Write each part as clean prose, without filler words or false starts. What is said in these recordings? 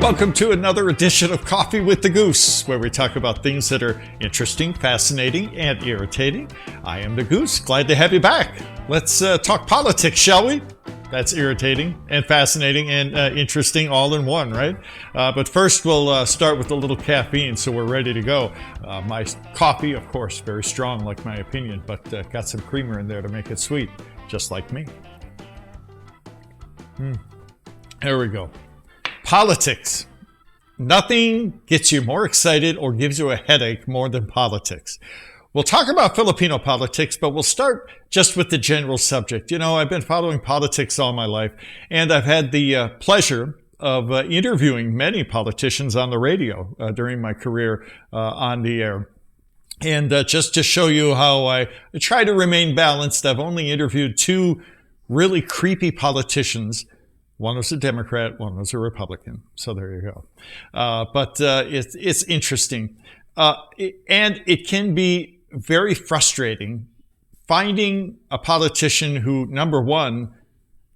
Welcome to another edition of Coffee with the Goose, where we talk about things that are interesting, fascinating, and irritating. I am the Goose. Glad to have you back. Let's talk politics, shall we? That's irritating and fascinating and interesting all in one, right? But first, we'll start with a little caffeine, so we're ready to go. My coffee, of course, very strong, like my opinion, but got some creamer in there to make it sweet, just like me. There we go. Politics. Nothing gets you more excited or gives you a headache more than politics. We'll talk about Filipino politics, but we'll start just with the general subject. You know, I've been following politics all my life, and I've had the pleasure of interviewing many politicians on the radio during my career on the air. And just to show you how I try to remain balanced, I've only interviewed two really creepy politicians. One was a Democrat, one was a Republican. So there you go. But it's interesting. And it can be very frustrating finding a politician who, number one,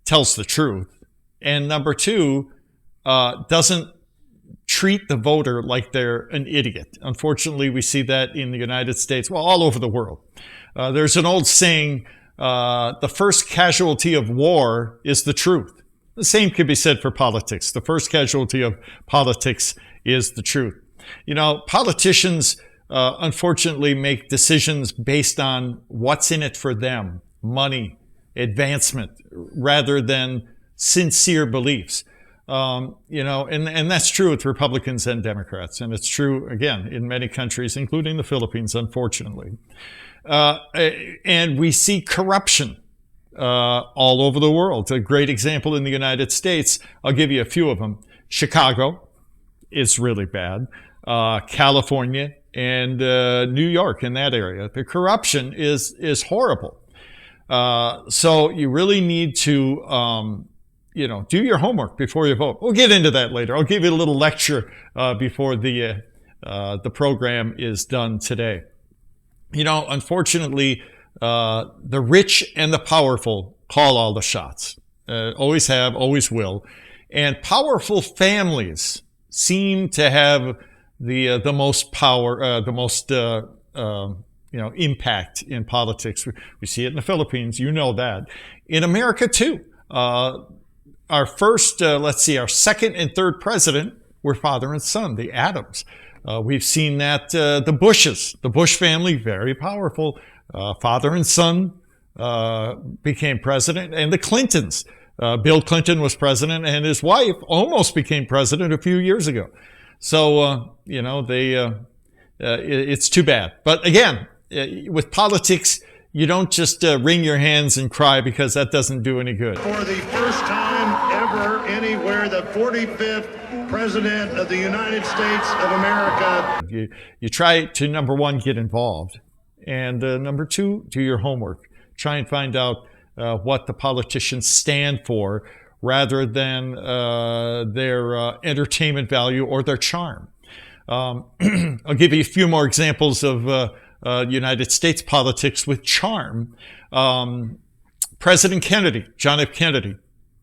tells the truth, and number two, doesn't treat the voter like they're an idiot. Unfortunately, we see that in the United States, well, all over the world. There's an old saying, the first casualty of war is the truth. The same could be said for politics. The first casualty of politics is the truth. You know, politicians, unfortunately, make decisions based on what's in it for them, money, advancement, rather than sincere beliefs. You know, and that's true with Republicans and Democrats. And it's true, again, in many countries, including the Philippines, unfortunately. And we see corruption all over the world. A great example in the United States, I'll give you a few of them. Chicago is really bad. California and New York, in that area. The corruption is horrible. So you really need to, do your homework before you vote. We'll get into that later. I'll give you a little lecture before the program is done today. You know, unfortunately, the rich and the powerful call all the shots. Always have, always will. And powerful families seem to have the most power, the most impact in politics. We see it in the Philippines. You know that. In America too. Our first, our second and third president were father and son, the Adams. We've seen that the Bushes, the Bush family, very powerful. Father and son became president, and the Clintons. Bill Clinton was president, and his wife almost became president a few years ago. So, it's too bad. But again, with politics, you don't just wring your hands and cry, because that doesn't do any good. For the first time ever anywhere, the 45th president of the United States of America. You try to, number one, get involved. And number two, do your homework. Try and find out what the politicians stand for, rather than their entertainment value or their charm. I'll give you a few more examples of United States politics with charm. President Kennedy, John F. Kennedy,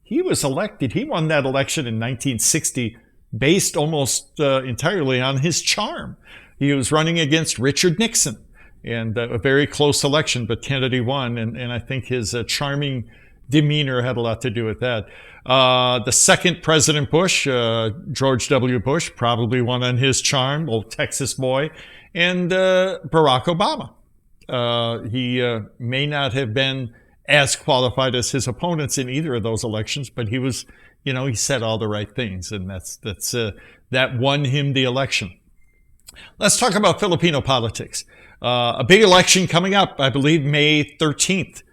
he was elected. He won that election in 1960 based almost entirely on his charm. He was running against Richard Nixon. And a very close election, but Kennedy won, and I think his charming demeanor had a lot to do with that. The second President Bush, George W. Bush, probably won on his charm, old Texas boy, and Barack Obama. He may not have been as qualified as his opponents in either of those elections, but he was, he said all the right things, and that won him the election. Let's talk about Filipino politics. A big election coming up, I believe May 13th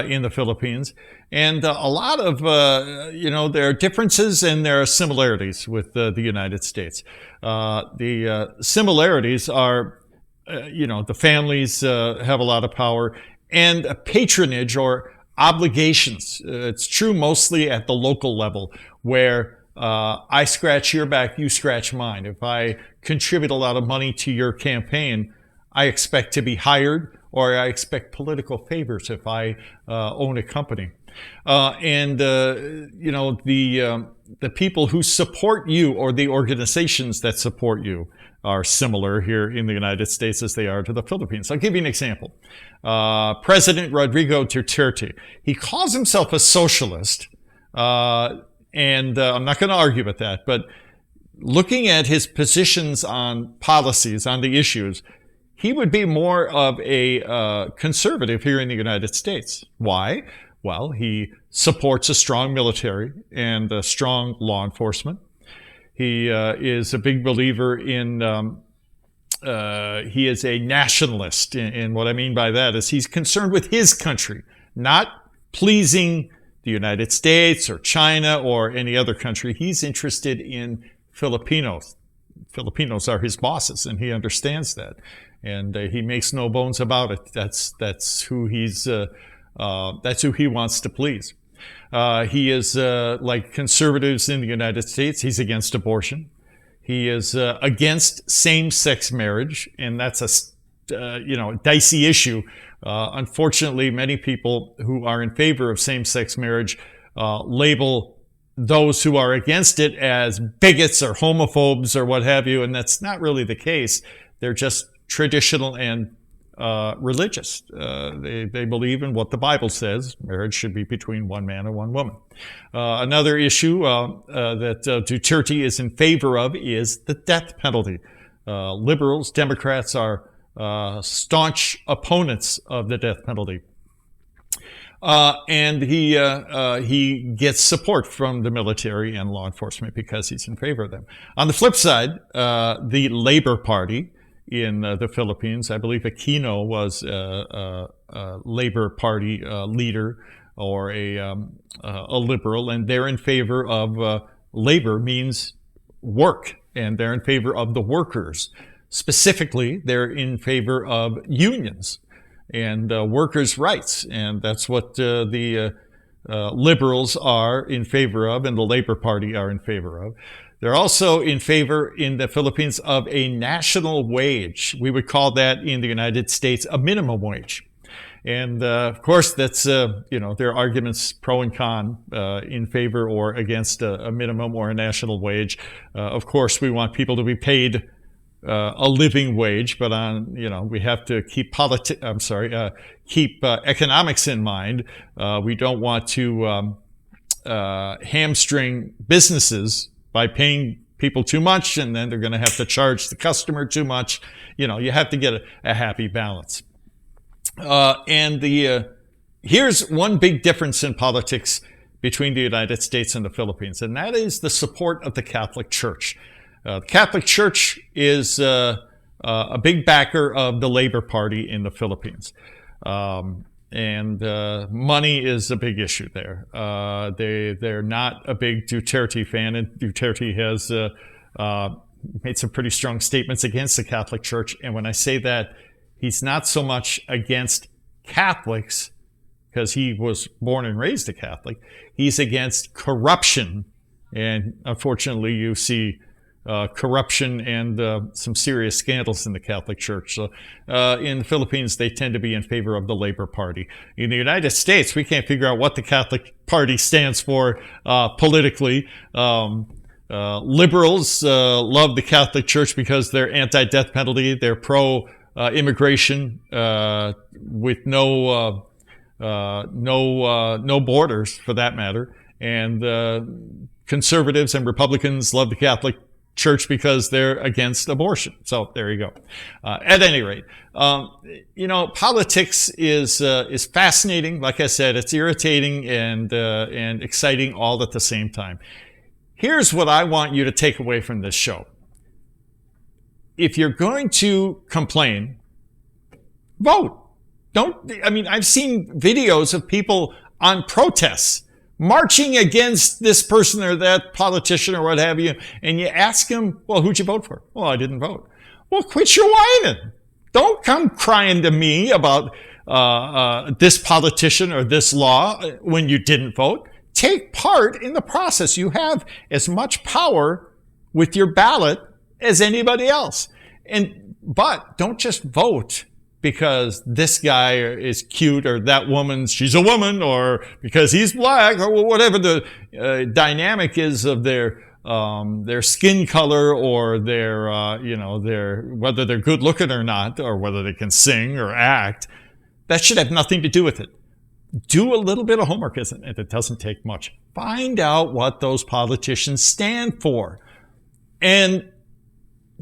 in the Philippines. And a lot of, there are differences and there are similarities with the United States. The similarities are, the families have a lot of power, and patronage or obligations. It's true mostly at the local level, where I scratch your back, you scratch mine. If I contribute a lot of money to your campaign, I expect to be hired, or I expect political favors if I own a company. The the people who support you or the organizations that support you are similar here in the United States as they are to the Philippines. I'll give you an example. President Rodrigo Duterte, he calls himself a socialist, and I'm not going to argue with that, but looking at his positions on policies, on the issues, he would be more of a conservative here in the United States. Why? Well, he supports a strong military and a strong law enforcement. He is a big believer in, he is a nationalist. And what I mean by that is he's concerned with his country, not pleasing the United States or China or any other country. He's interested in Filipinos. Filipinos are his bosses, and he understands that. And he makes no bones about it. That's who he's, that's who he wants to please. He is, like conservatives in the United States, he's against abortion. He is against same-sex marriage, and that's a dicey issue. Unfortunately, many people who are in favor of same-sex marriage label those who are against it as bigots or homophobes or what have you, and that's not really the case. They're just traditional and religious. They believe in what the Bible says. Marriage should be between one man and one woman. Another issue that Duterte is in favor of is the death penalty. Liberals, Democrats are staunch opponents of the death penalty. And he gets support from the military and law enforcement because he's in favor of them. On the flip side, the Labor Party in the Philippines, I believe Aquino was a Labor Party leader or a liberal, and they're in favor of labor means work, and they're in favor of the workers. Specifically, they're in favor of unions and workers' rights, and that's what the liberals are in favor of and the Labor Party are in favor of. They're also in favor in the Philippines of a national wage. We would call that in the United States a minimum wage. And of course, that's, there are arguments pro and con in favor or against a minimum or a national wage. Of course, we want people to be paid a living wage, but we have to keep keep economics in mind. We don't want to hamstring businesses by paying people too much, and then they're going to have to charge the customer too much. You have to get a happy balance. Here's one big difference in politics between the United States and the Philippines, and that is the support of the Catholic Church. The Catholic Church is a big backer of the Labor Party in the Philippines. And money is a big issue there. They're not a big Duterte fan, and Duterte has made some pretty strong statements against the Catholic Church. And when I say that, he's not so much against Catholics, because he was born and raised a Catholic. He's against corruption. And unfortunately, you see corruption and some serious scandals in the Catholic Church. So in the Philippines, they tend to be in favor of the Labor Party. In the United States, we can't figure out what the Catholic Party stands for politically. Liberals love the Catholic Church because they're anti-death penalty. They're pro-immigration with no borders, for that matter. And conservatives and Republicans love the Catholic Church because they're against abortion. So there you go. At any rate, politics is fascinating. Like I said, it's irritating and exciting all at the same time. Here's what I want you to take away from this show. If you're going to complain, vote. I've seen videos of people on protests marching against this person or that politician or what have you, and you ask them, well, who'd you vote for? Well, I didn't vote. Well, quit your whining. Don't come crying to me about this politician or this law when you didn't vote. Take part in the process. You have as much power with your ballot as anybody else. But don't just vote because this guy is cute, or that woman, she's a woman, or because he's black, or whatever the dynamic is of their skin color, or their whether they're good looking or not, or whether they can sing or act. That should have nothing to do with it. Do a little bit of homework, it doesn't take much. Find out what those politicians stand for and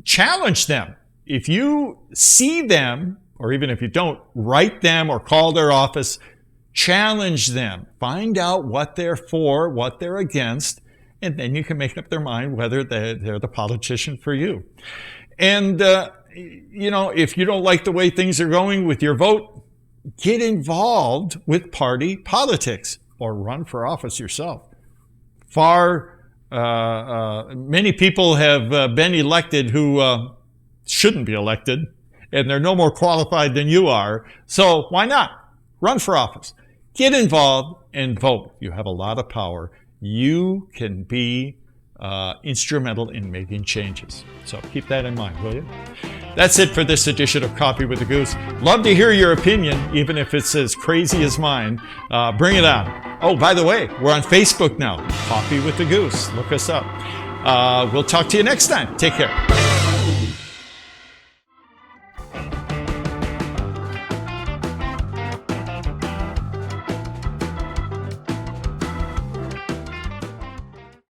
challenge them. If you see them, or even if you don't, write them or call their office, challenge them. Find out what they're for, what they're against, and then you can make up their mind whether they're the politician for you. And, if you don't like the way things are going with your vote, get involved with party politics or run for office yourself. Many people have been elected who shouldn't be elected, and they're no more qualified than you are. So why not? Run for office. Get involved and vote. You have a lot of power. You can be instrumental in making changes. So keep that in mind, will you? That's it for this edition of Coffee with the Goose. Love to hear your opinion, even if it's as crazy as mine. Bring it on. Oh, by the way, we're on Facebook now. Coffee with the Goose. Look us up. We'll talk to you next time. Take care.